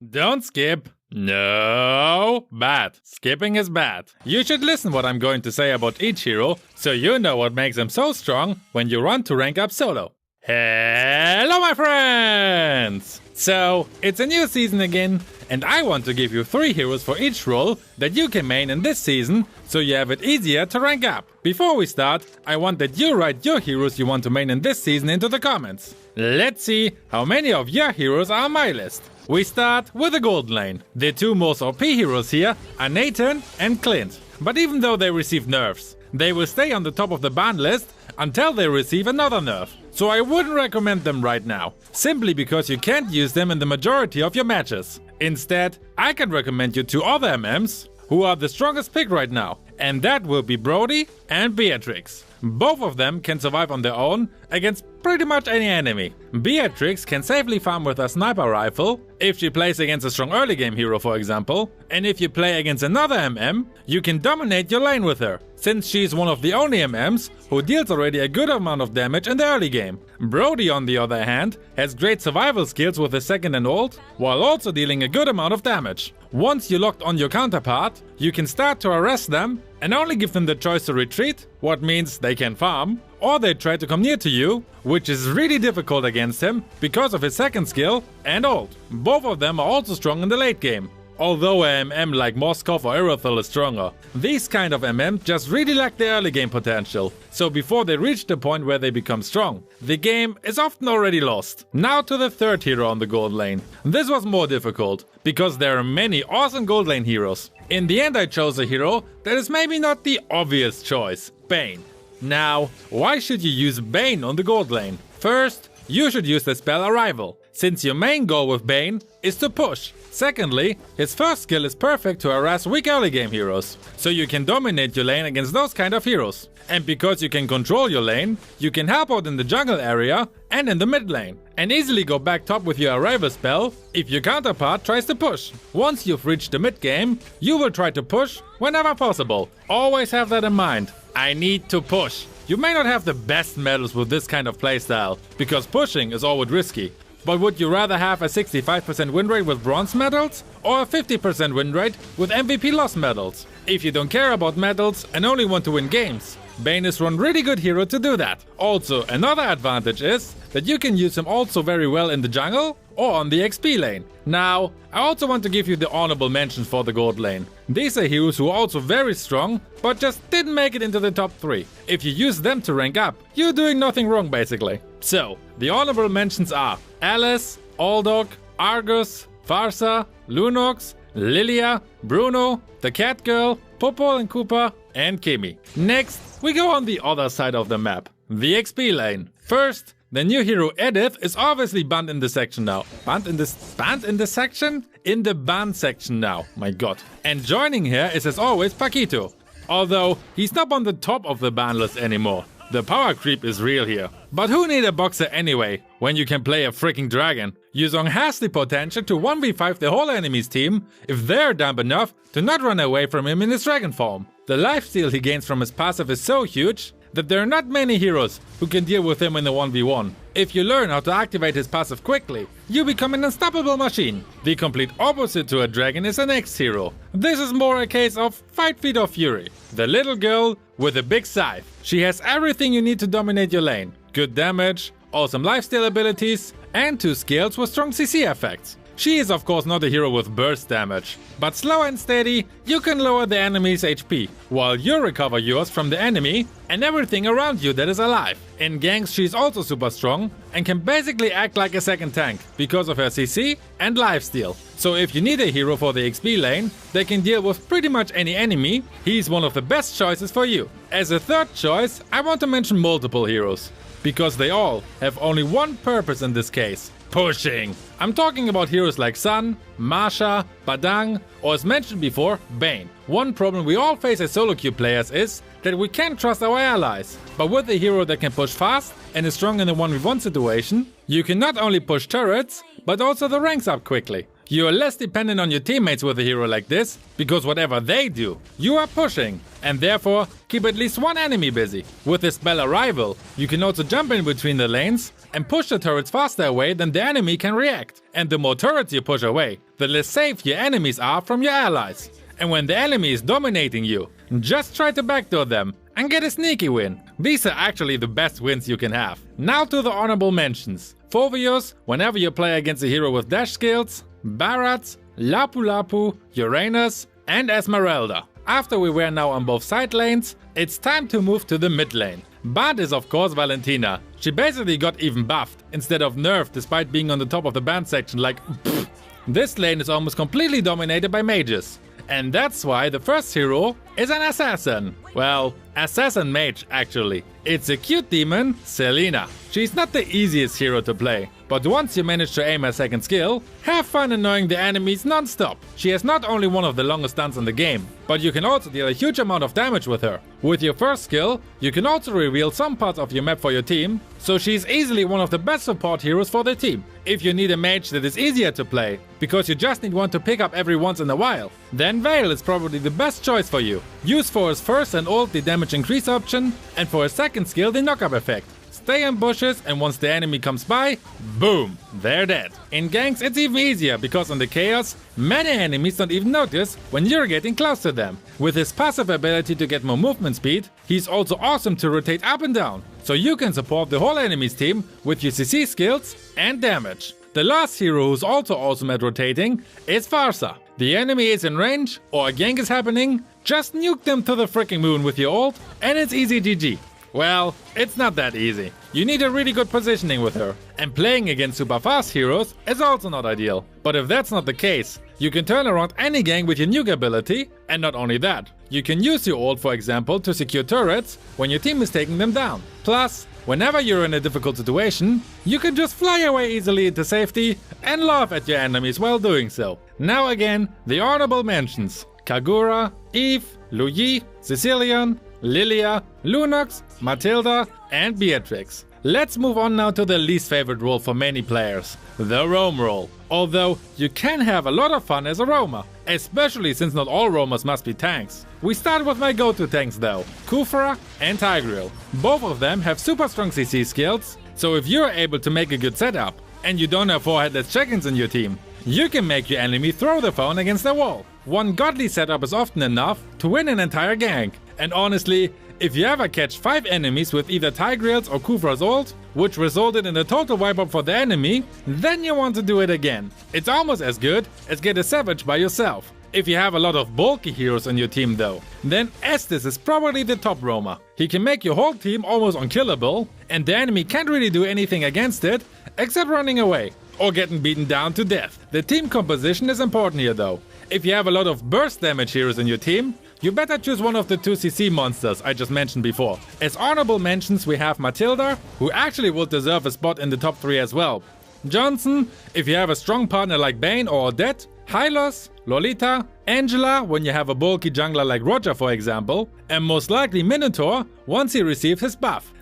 Don't skip. No, bad. Skipping is bad. You should listen what I'm going to say about each hero, so you know what makes them so strong when you run to rank up solo. Hello my friends! So, it's a new season again, and I want to give you 3 heroes for each role that you can main in this season, so you have it easier to rank up. Before we start, I want that you write your heroes you want to main in this season into the comments. Let's see how many of your heroes are on my list. We start with the gold lane. The 2 most OP heroes here are Nathan and Clint. But even though they receive nerfs, they will stay on the top of the ban list until they receive another nerf. So I wouldn't recommend them right now, simply because you can't use them in the majority of your matches. Instead, I can recommend you 2 other MMs who are the strongest pick right now, and that will be Brody and Beatrix. Both of them can survive on their own against pretty much any enemy. Beatrix can safely farm with a sniper rifle if she plays against a strong early game hero, for example, and if you play against another MM, you can dominate your lane with her, since she's one of the only MMs who deals already a good amount of damage in the early game. Brody, on the other hand, has great survival skills with his second and ult, while also dealing a good amount of damage. Once you locked on your counterpart, you can start to harass them and only give them the choice to retreat, what means they can farm, or they try to come near to you, which is really difficult against him because of his second skill and ult. Both of them are also strong in the late game. Although a MM like Moskov or Irothel is stronger, these kind of MM just really lack the early game potential, so before they reach the point where they become strong, the game is often already lost. Now to the 3rd hero on the gold lane. This was more difficult, because there are many awesome gold lane heroes. In the end I chose a hero that is maybe not the obvious choice, Bane. Now, why should you use Bane on the gold lane? First, you should use the spell Arrival, since your main goal with Bane is to push. Secondly, his first skill is perfect to harass weak early game heroes, so you can dominate your lane against those kind of heroes. And because you can control your lane, you can help out in the jungle area and in the mid lane, and easily go back top with your Arrival spell if your counterpart tries to push. Once you've reached the mid game, you will try to push whenever possible. Always have that in mind. I need to push. You may not have the best medals with this kind of playstyle, because pushing is always risky. But would you rather have a 65% win rate with bronze medals or a 50% win rate with MVP loss medals? If you don't care about medals and only want to win games, Bane is one really good hero to do that. Also, another advantage is that you can use him also very well in the jungle or on the XP lane. Now, I also want to give you the honorable mentions for the gold lane. These are heroes who are also very strong, but just didn't make it into the top 3. If you use them to rank up, you're doing nothing wrong basically. So, the honorable mentions are Alice, Aldog, Argus, Farsa, Lunox, Lilia, Bruno, the Cat Girl, Popo and Koopa, and Kimi. Next, we go on the other side of the map, the XP lane. First, the new hero Edith is obviously banned in the section now. Banned in the section? In the ban section now, my god. And joining here is as always Paquito. Although, he's not on the top of the ban list anymore. The power creep is real here. But who need a boxer anyway, when you can play a freaking dragon? Yuzong has the potential to 1v5 the whole enemy's team if they're dumb enough to not run away from him in his dragon form. The lifesteal he gains from his passive is so huge that there are not many heroes who can deal with him in the 1v1. If you learn how to activate his passive quickly, you become an unstoppable machine. The complete opposite to a dragon is the next hero. This is more a case of Fight Feet of Fury, the little girl with a big scythe. She has everything you need to dominate your lane. Good damage, awesome lifesteal abilities, and 2 skills with strong CC effects. She is of course not a hero with burst damage, but slow and steady, you can lower the enemy's HP, while you recover yours from the enemy and everything around you that is alive. In ganks she's also super strong and can basically act like a second tank because of her CC and lifesteal. So if you need a hero for the XP lane that can deal with pretty much any enemy, he's one of the best choices for you. As a third choice, I want to mention multiple heroes, because they all have only one purpose in this case: pushing. I'm talking about heroes like Sun, Marsha, Badang, or as mentioned before, Bane. One problem we all face as solo queue players is that we can't trust our allies. But with a hero that can push fast and is strong in a 1v1 situation, you can not only push turrets, but also the ranks up quickly. You are less dependent on your teammates with a hero like this, because whatever they do, you are pushing, and therefore keep at least one enemy busy. With this spell Arrival, you can also jump in between the lanes and push the turrets faster away than the enemy can react. And the more turrets you push away, the less safe your enemies are from your allies. And when the enemy is dominating you, just try to backdoor them and get a sneaky win. These are actually the best wins you can have. Now to the honorable mentions. Fovius, whenever you play against a hero with dash skills, Barats, Lapu Lapu, Uranus, and Esmeralda. After we were now on both side lanes, it's time to move to the mid lane. Bard is of course Valentina. She basically got even buffed instead of nerfed despite being on the top of the band section like pfft. This lane is almost completely dominated by mages. And that's why the first hero is an assassin. Well, assassin mage actually. It's a cute demon, Selena. She's not the easiest hero to play, but once you manage to aim her second skill, have fun annoying the enemies non-stop. She has not only one of the longest stuns in the game, but you can also deal a huge amount of damage with her. With your first skill, you can also reveal some parts of your map for your team, so she's easily one of the best support heroes for the team. If you need a mage that is easier to play, because you just need one to pick up every once in a while, then Vale is probably the best choice for you. Use for his first and ult the damage increase option, and for his second skill the knock-up effect. Stay in bushes, and once the enemy comes by, boom, they're dead. In ganks it's even easier, because on the chaos, many enemies don't even notice when you're getting close to them. With his passive ability to get more movement speed, he's also awesome to rotate up and down, so you can support the whole enemy's team with your CC skills and damage. The last hero who's also awesome at rotating is Farsa. The enemy is in range, or a gank is happening, just nuke them to the freaking moon with your ult, and it's easy GG. Well, it's not that easy. You need a really good positioning with her, and playing against super fast heroes is also not ideal. But if that's not the case, you can turn around any gank with your nuke ability, and not only that, you can use your ult for example to secure turrets when your team is taking them down. Plus, whenever you're in a difficult situation, you can just fly away easily into safety and laugh at your enemies while doing so. Now again, the honorable mentions: Kagura, Eve, Luyi, Sicilian, Lilia, Lunox, Matilda, and Beatrix. Let's move on now to the least favorite role for many players, the roam role. Although you can have a lot of fun as a roamer, especially since not all roamers must be tanks. We start with my go-to tanks though, Kufra and Tigreal. Both of them have super strong CC skills, so if you're able to make a good setup and you don't have 4 headless check-ins in your team, you can make your enemy throw the phone against the wall. One godly setup is often enough to win an entire gank. And honestly, if you ever catch 5 enemies with either Tigreal's or Kufra's ult, which resulted in a total wipe up for the enemy, then you want to do it again. It's almost as good as get a Savage by yourself. If you have a lot of bulky heroes on your team though, then Estes is probably the top roamer. He can make your whole team almost unkillable, and the enemy can't really do anything against it, except running away or getting beaten down to death. The team composition is important here though. If you have a lot of burst damage heroes in your team, you better choose one of the 2 CC monsters I just mentioned before. As honorable mentions we have Matilda, who actually would deserve a spot in the top 3 as well. Johnson, if you have a strong partner like Bane or Odette. Hylos, Lolita, Angela when you have a bulky jungler like Roger for example, and most likely Minotaur once he receives his buff.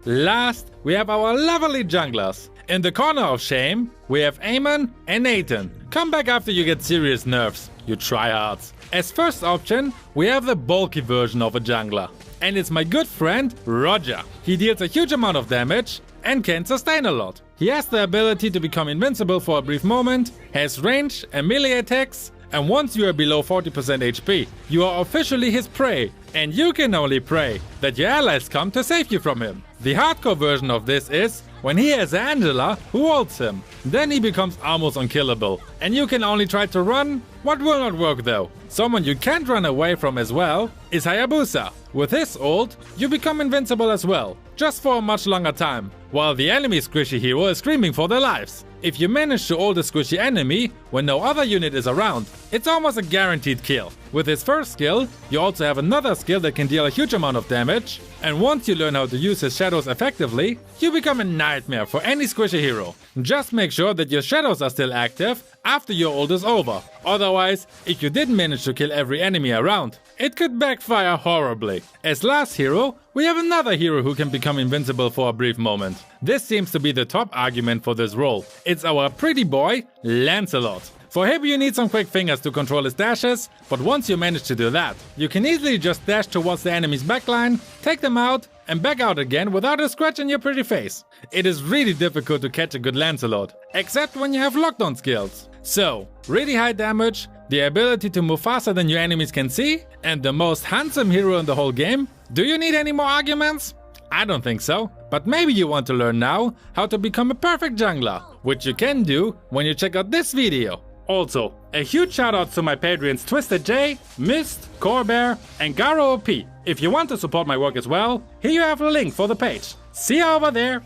Last, we have our lovely junglers. In the corner of shame, we have Eamon and Nathan. Come back after you get serious nerfs, you tryhards. As first option, we have the bulky version of a jungler. And it's my good friend, Roger. He deals a huge amount of damage and can sustain a lot. He has the ability to become invincible for a brief moment, has range and melee attacks, and once you are below 40% HP, you are officially his prey, and you can only pray that your allies come to save you from him. The hardcore version of this is when he has Angela who ults him. Then he becomes almost unkillable, and you can only try to run, what will not work though. Someone you can't run away from as well is Hayabusa. With his ult, you become invincible as well, just for a much longer time, while the enemy squishy hero is screaming for their lives. If you manage to ult a squishy enemy when no other unit is around, it's almost a guaranteed kill. With his first skill, you also have another skill that can deal a huge amount of damage, and once you learn how to use his shadows effectively, you become a nightmare for any squishy hero. Just make sure that your shadows are still active after your ult is over. Otherwise, if you didn't manage to kill every enemy around, it could backfire horribly. As last hero, we have another hero who can become invincible for a brief moment. This seems to be the top argument for this role. It's our pretty boy, Lancelot. For him you need some quick fingers to control his dashes, but once you manage to do that, you can easily just dash towards the enemy's backline, take them out, and back out again without a scratch on your pretty face. It is really difficult to catch a good Lancelot, except when you have lockdown skills. So, really high damage, the ability to move faster than your enemies can see, and the most handsome hero in the whole game? Do you need any more arguments? I don't think so, but maybe you want to learn now how to become a perfect jungler, which you can do when you check out this video. Also, a huge shoutouts to my Patreons Twisted J, Mist, Corbear, and Garo OP. If you want to support my work as well, here you have a link for the page. See you over there!